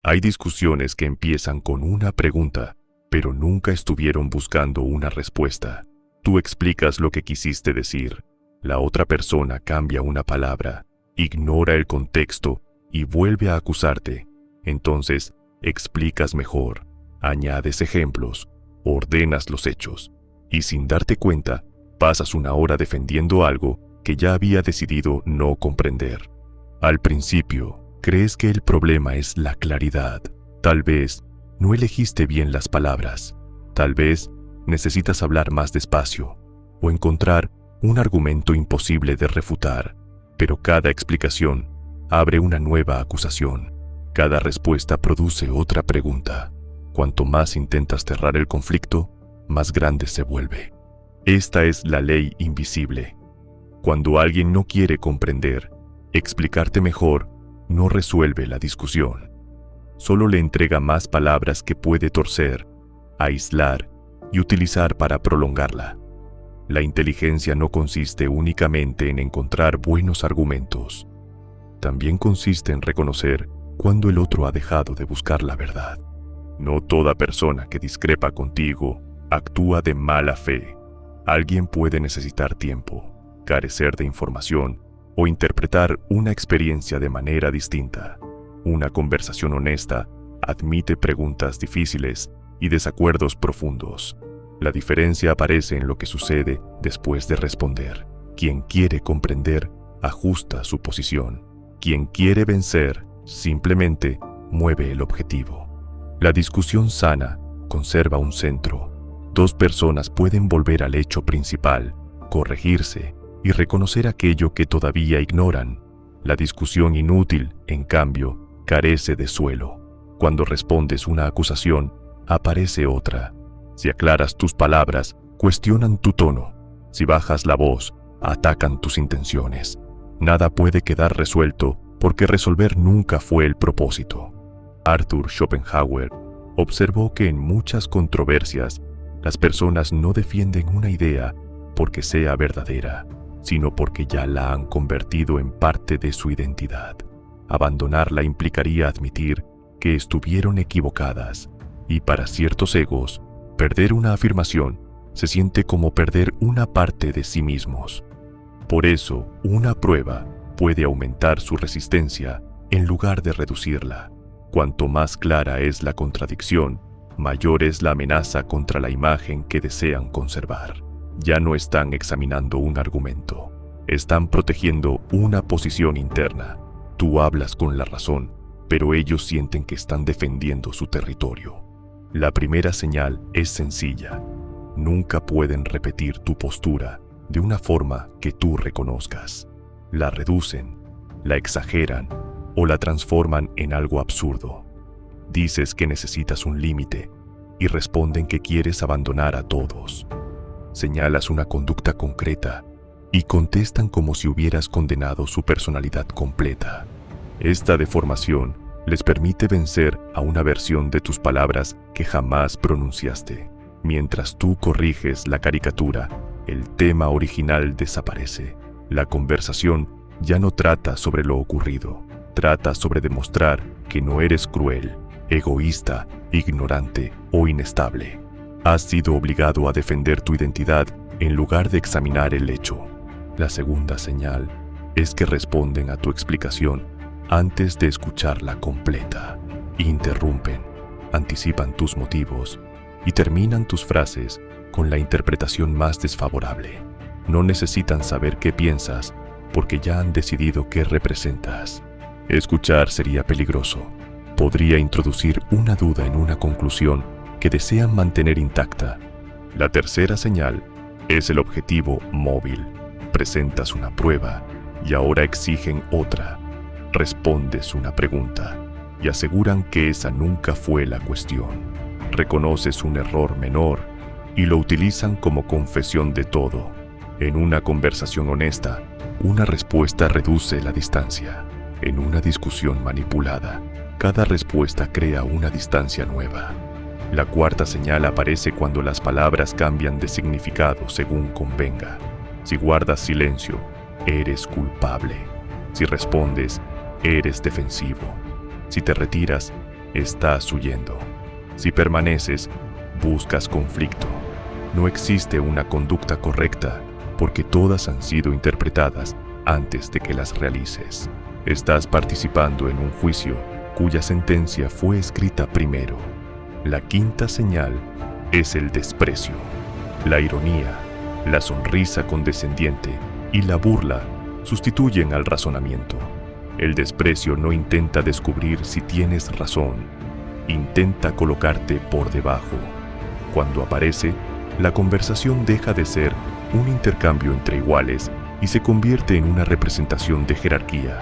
Hay discusiones que empiezan con una pregunta, pero nunca estuvieron buscando una respuesta. Tú explicas lo que quisiste decir. La otra persona cambia una palabra, ignora el contexto y vuelve a acusarte. Entonces, explicas mejor, añades ejemplos, ordenas los hechos, y sin darte cuenta, pasas una hora defendiendo algo que ya había decidido no comprender. Al principio, crees que el problema es la claridad. Tal vez no elegiste bien las palabras. Tal vez necesitas hablar más despacio o encontrar un argumento imposible de refutar. Pero cada explicación abre una nueva acusación. Cada respuesta produce otra pregunta. Cuanto más intentas cerrar el conflicto, más grande se vuelve. Esta es la ley invisible. Cuando alguien no quiere comprender, explicarte mejor no resuelve la discusión. Solo le entrega más palabras que puede torcer, aislar y utilizar para prolongarla. La inteligencia no consiste únicamente en encontrar buenos argumentos. También consiste en reconocer cuando el otro ha dejado de buscar la verdad. No toda persona que discrepa contigo actúa de mala fe. Alguien puede necesitar tiempo, carecer de información o interpretar una experiencia de manera distinta. Una conversación honesta admite preguntas difíciles y desacuerdos profundos. La diferencia aparece en lo que sucede después de responder. Quien quiere comprender ajusta su posición. Quien quiere vencer simplemente mueve el objetivo. La discusión sana conserva un centro. Dos personas pueden volver al hecho principal, corregirse y reconocer aquello que todavía ignoran. La discusión inútil, en cambio, carece de suelo. Cuando respondes una acusación, aparece otra. Si aclaras tus palabras, cuestionan tu tono. Si bajas la voz, atacan tus intenciones. Nada puede quedar resuelto porque resolver nunca fue el propósito. Arthur Schopenhauer observó que en muchas controversias, las personas no defienden una idea porque sea verdadera, sino porque ya la han convertido en parte de su identidad. Abandonarla implicaría admitir que estuvieron equivocadas, y para ciertos egos, perder una afirmación se siente como perder una parte de sí mismos. Por eso, una prueba puede aumentar su resistencia en lugar de reducirla. Cuanto más clara es la contradicción, mayor es la amenaza contra la imagen que desean conservar. Ya no están examinando un argumento, están protegiendo una posición interna. Tú hablas con la razón, pero ellos sienten que están defendiendo su territorio. La primera señal es sencilla. Nunca pueden repetir tu postura de una forma que tú reconozcas. La reducen, la exageran o la transforman en algo absurdo. Dices que necesitas un límite y responden que quieres abandonar a todos. Señalas una conducta concreta y contestan como si hubieras condenado su personalidad completa. Esta deformación les permite vencer a una versión de tus palabras que jamás pronunciaste. Mientras tú corriges la caricatura, el tema original desaparece. La conversación ya no trata sobre lo ocurrido, trata sobre demostrar que no eres cruel, egoísta, ignorante o inestable. Has sido obligado a defender tu identidad en lugar de examinar el hecho. La segunda señal es que responden a tu explicación antes de escucharla completa. Interrumpen, anticipan tus motivos y terminan tus frases con la interpretación más desfavorable. No necesitan saber qué piensas porque ya han decidido qué representas. Escuchar sería peligroso. Podría introducir una duda en una conclusión que desean mantener intacta. La tercera señal es el objetivo móvil. Presentas una prueba y ahora exigen otra. Respondes una pregunta y aseguran que esa nunca fue la cuestión. Reconoces un error menor y lo utilizan como confesión de todo. En una conversación honesta, una respuesta reduce la distancia. En una discusión manipulada, cada respuesta crea una distancia nueva. La cuarta señal aparece cuando las palabras cambian de significado según convenga. Si guardas silencio, eres culpable. Si respondes, eres defensivo. Si te retiras, estás huyendo. Si permaneces, buscas conflicto. No existe una conducta correcta porque todas han sido interpretadas antes de que las realices. Estás participando en un juicio cuya sentencia fue escrita primero. La quinta señal es el desprecio. La ironía, la sonrisa condescendiente y la burla sustituyen al razonamiento. El desprecio no intenta descubrir si tienes razón, intenta colocarte por debajo. Cuando aparece, la conversación deja de ser un intercambio entre iguales y se convierte en una representación de jerarquía.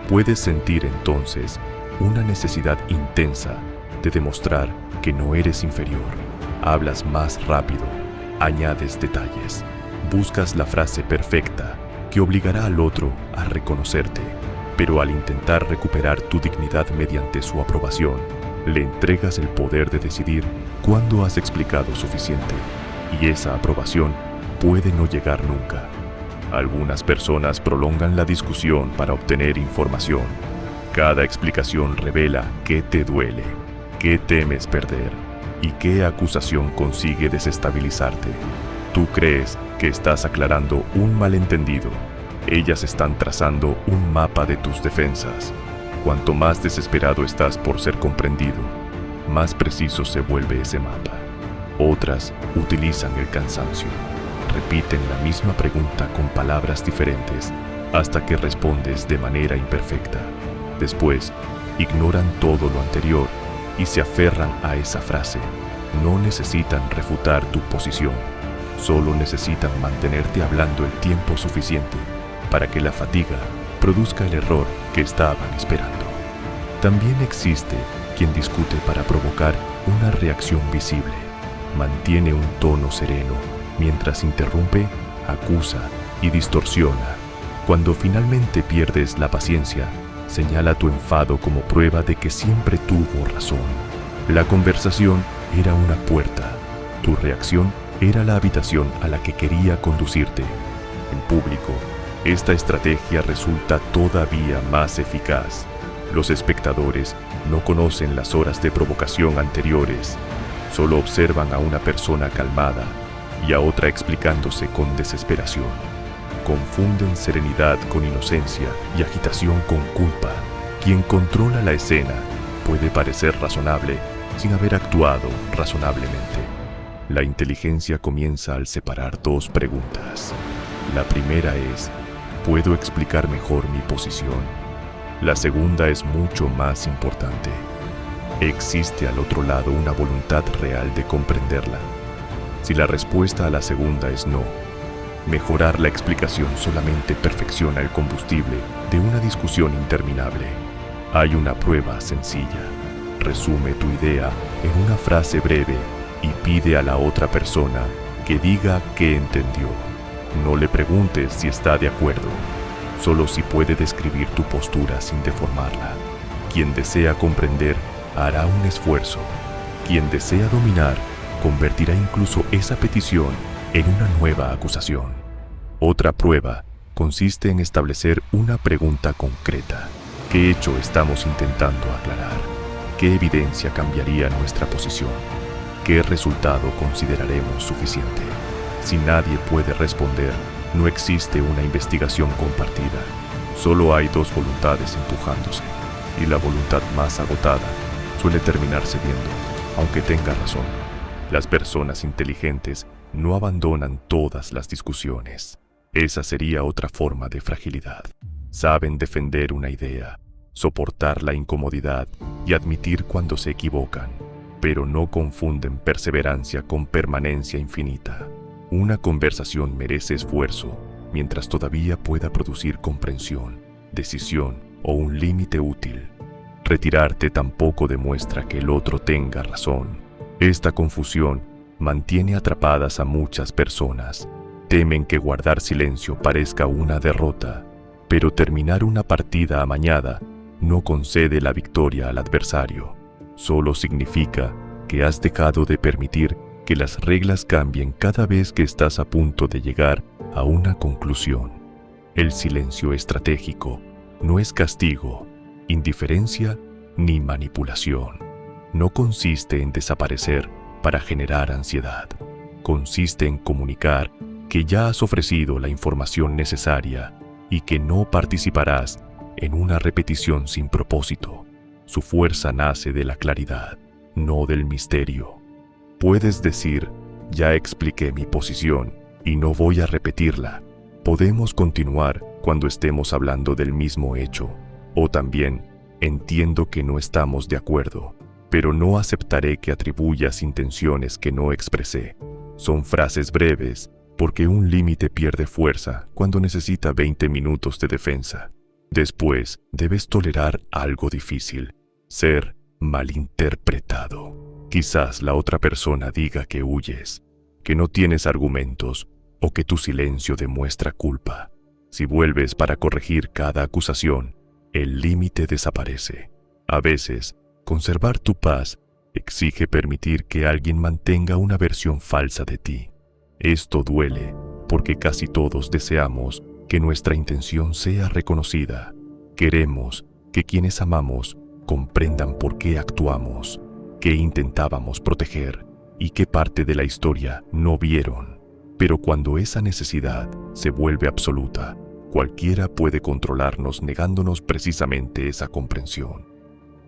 Puedes sentir entonces una necesidad intensa de demostrar que no eres inferior. Hablas más rápido, añades detalles, buscas la frase perfecta que obligará al otro a reconocerte, pero al intentar recuperar tu dignidad mediante su aprobación, le entregas el poder de decidir cuándo has explicado suficiente, y esa aprobación puede no llegar nunca. Algunas personas prolongan la discusión para obtener información. Cada explicación revela qué te duele, qué temes perder y qué acusación consigue desestabilizarte. Tú crees que estás aclarando un malentendido. Ellas están trazando un mapa de tus defensas. Cuanto más desesperado estás por ser comprendido, más preciso se vuelve ese mapa. Otras utilizan el cansancio. Repiten la misma pregunta con palabras diferentes hasta que respondes de manera imperfecta. Después, ignoran todo lo anterior y se aferran a esa frase. No necesitan refutar tu posición, solo necesitan mantenerte hablando el tiempo suficiente para que la fatiga produzca el error que estaban esperando. También existe quien discute para provocar una reacción visible. Mantiene un tono sereno mientras interrumpe, acusa y distorsiona. Cuando finalmente pierdes la paciencia, señala tu enfado como prueba de que siempre tuvo razón. La conversación era una puerta. Tu reacción era la habitación a la que quería conducirte. En público, esta estrategia resulta todavía más eficaz. Los espectadores no conocen las horas de provocación anteriores. Solo observan a una persona calmada y a otra explicándose con desesperación. Confunden serenidad con inocencia y agitación con culpa. Quien controla la escena puede parecer razonable sin haber actuado razonablemente. La inteligencia comienza al separar dos preguntas. La primera es, ¿puedo explicar mejor mi posición? La segunda es mucho más importante. ¿Existe al otro lado una voluntad real de comprenderla? Si la respuesta a la segunda es no, mejorar la explicación solamente perfecciona el combustible de una discusión interminable. Hay una prueba sencilla. Resume tu idea en una frase breve y pide a la otra persona que diga qué entendió. No le preguntes si está de acuerdo, solo si puede describir tu postura sin deformarla. Quien desea comprender hará un esfuerzo. Quien desea dominar convertirá incluso esa petición en una nueva acusación. Otra prueba consiste en establecer una pregunta concreta. ¿Qué hecho estamos intentando aclarar? ¿Qué evidencia cambiaría nuestra posición? ¿Qué resultado consideraremos suficiente? Si nadie puede responder, no existe una investigación compartida. Solo hay dos voluntades empujándose, y la voluntad más agotada suele terminar cediendo, aunque tenga razón. Las personas inteligentes no abandonan todas las discusiones. Esa sería otra forma de fragilidad. Saben defender una idea, soportar la incomodidad y admitir cuando se equivocan, pero no confunden perseverancia con permanencia infinita. Una conversación merece esfuerzo mientras todavía pueda producir comprensión, decisión o un límite útil. Retirarte tampoco demuestra que el otro tenga razón. Esta confusión mantiene atrapadas a muchas personas. Temen que guardar silencio parezca una derrota, pero terminar una partida amañada no concede la victoria al adversario. Solo significa que has dejado de permitir que las reglas cambien cada vez que estás a punto de llegar a una conclusión. El silencio estratégico no es castigo, indiferencia ni manipulación. no consiste en desaparecer para generar ansiedad. Consiste en comunicar que ya has ofrecido la información necesaria y que no participarás en una repetición sin propósito. Su fuerza nace de la claridad, no del misterio. Puedes decir, ya expliqué mi posición y no voy a repetirla. Podemos continuar cuando estemos hablando del mismo hecho. O también, entiendo que no estamos de acuerdo, pero no aceptaré que atribuyas intenciones que no expresé. Son frases breves, porque un límite pierde fuerza cuando necesita 20 minutos de defensa. Después, debes tolerar algo difícil, ser malinterpretado. Quizás la otra persona diga que huyes, que no tienes argumentos o que tu silencio demuestra culpa. Si vuelves para corregir cada acusación, el límite desaparece. A veces, conservar tu paz exige permitir que alguien mantenga una versión falsa de ti. Esto duele porque casi todos deseamos que nuestra intención sea reconocida. Queremos que quienes amamos comprendan por qué actuamos, qué intentábamos proteger y qué parte de la historia no vieron. Pero cuando esa necesidad se vuelve absoluta, cualquiera puede controlarnos negándonos precisamente esa comprensión.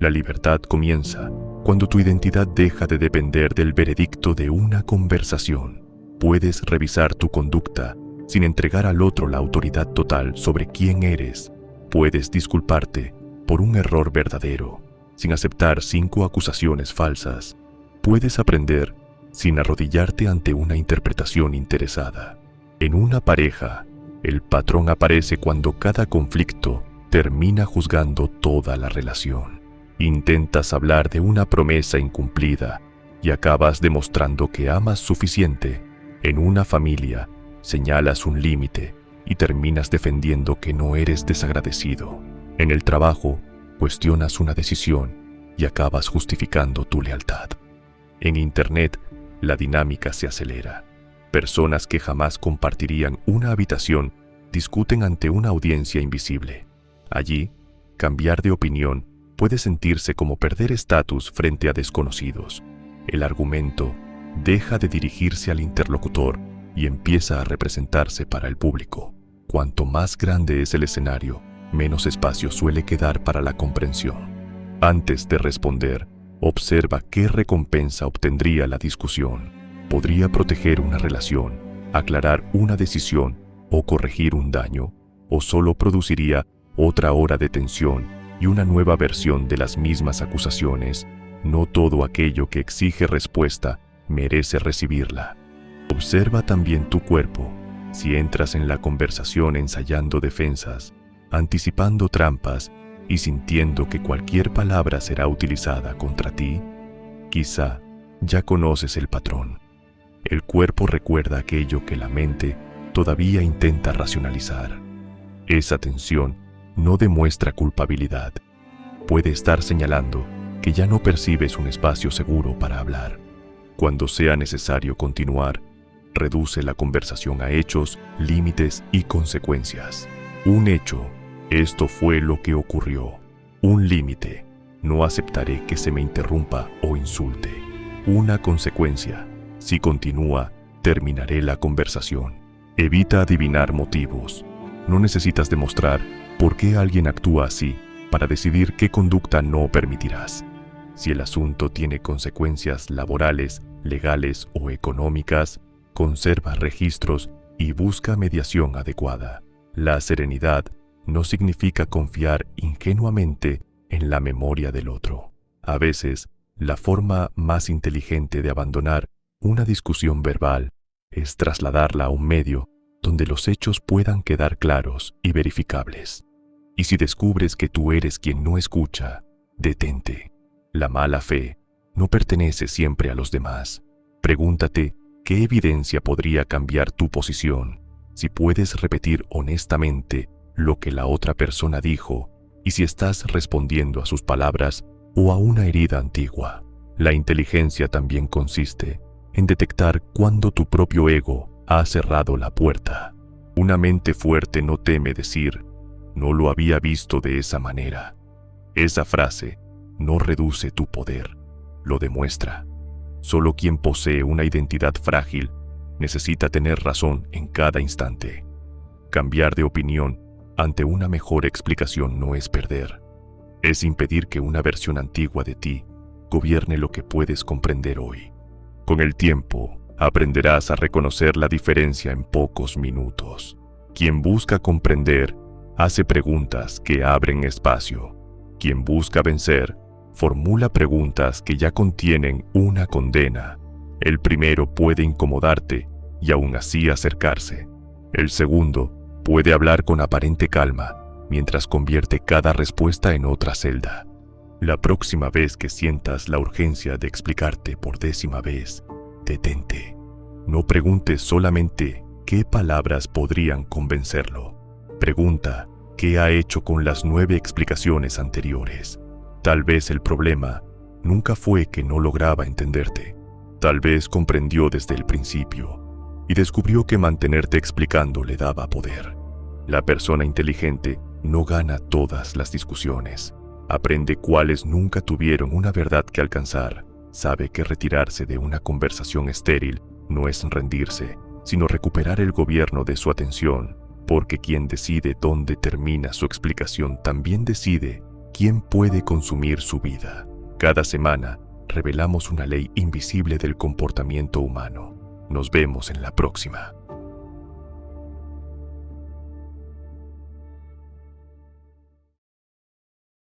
La libertad comienza cuando tu identidad deja de depender del veredicto de una conversación. Puedes revisar tu conducta sin entregar al otro la autoridad total sobre quién eres. Puedes disculparte por un error verdadero, sin aceptar 5 acusaciones falsas. Puedes aprender sin arrodillarte ante una interpretación interesada. En una pareja, el patrón aparece cuando cada conflicto termina juzgando toda la relación. Intentas hablar de una promesa incumplida y acabas demostrando que amas suficiente. En una familia, señalas un límite y terminas defendiendo que no eres desagradecido. En el trabajo, cuestionas una decisión y acabas justificando tu lealtad. En Internet, la dinámica se acelera. Personas que jamás compartirían una habitación discuten ante una audiencia invisible. Allí, cambiar de opinión puede sentirse como perder estatus frente a desconocidos. El argumento deja de dirigirse al interlocutor y empieza a representarse para el público. Cuanto más grande es el escenario, menos espacio suele quedar para la comprensión. Antes de responder, observa qué recompensa obtendría la discusión. ¿Podría proteger una relación, aclarar una decisión o corregir un daño? ¿O solo produciría otra hora de tensión y una nueva versión de las mismas acusaciones? No todo aquello que exige respuesta merece recibirla. Observa también tu cuerpo. Si entras en la conversación ensayando defensas, anticipando trampas y sintiendo que cualquier palabra será utilizada contra ti, quizá ya conoces el patrón. El cuerpo recuerda aquello que la mente todavía intenta racionalizar. Esa tensión no demuestra culpabilidad. Puede estar señalando que ya no percibes un espacio seguro para hablar. Cuando sea necesario continuar, reduce la conversación a hechos, límites y consecuencias. Un hecho: esto fue lo que ocurrió. Un límite: no aceptaré que se me interrumpa o insulte. Una consecuencia: si continúa, terminaré la conversación. Evita adivinar motivos. No necesitas demostrar por qué alguien actúa así para decidir qué conducta no permitirás. Si el asunto tiene consecuencias laborales, legales o económicas, conserva registros y busca mediación adecuada. La serenidad no significa confiar ingenuamente en la memoria del otro. A veces, la forma más inteligente de abandonar una discusión verbal es trasladarla a un medio donde los hechos puedan quedar claros y verificables. Y si descubres que tú eres quien no escucha, detente. La mala fe no pertenece siempre a los demás. Pregúntate qué evidencia podría cambiar tu posición. Si puedes repetir honestamente lo que la otra persona dijo y si estás respondiendo a sus palabras o a una herida antigua. La inteligencia también consiste en detectar cuándo tu propio ego ha cerrado la puerta. Una mente fuerte no teme decir, no lo había visto de esa manera. Esa frase no reduce tu poder, lo demuestra. Solo quien posee una identidad frágil necesita tener razón en cada instante. Cambiar de opinión ante una mejor explicación no es perder. Es impedir que una versión antigua de ti gobierne lo que puedes comprender hoy. Con el tiempo, aprenderás a reconocer la diferencia en pocos minutos. Quien busca comprender, hace preguntas que abren espacio. Quien busca vencer, formula preguntas que ya contienen una condena. El primero puede incomodarte y aún así acercarse. El segundo puede hablar con aparente calma, mientras convierte cada respuesta en otra celda. La próxima vez que sientas la urgencia de explicarte por 10ª vez, detente. No preguntes solamente qué palabras podrían convencerlo. Pregunta qué ha hecho con las 9 explicaciones anteriores. Tal vez el problema nunca fue que no lograba entenderte. Tal vez comprendió desde el principio y descubrió que mantenerte explicando le daba poder. La persona inteligente no gana todas las discusiones. Aprende cuáles nunca tuvieron una verdad que alcanzar. Sabe que retirarse de una conversación estéril no es rendirse, sino recuperar el gobierno de su atención, porque quien decide dónde termina su explicación también decide quién puede consumir su vida. Cada semana revelamos una ley invisible del comportamiento humano. Nos vemos en la próxima.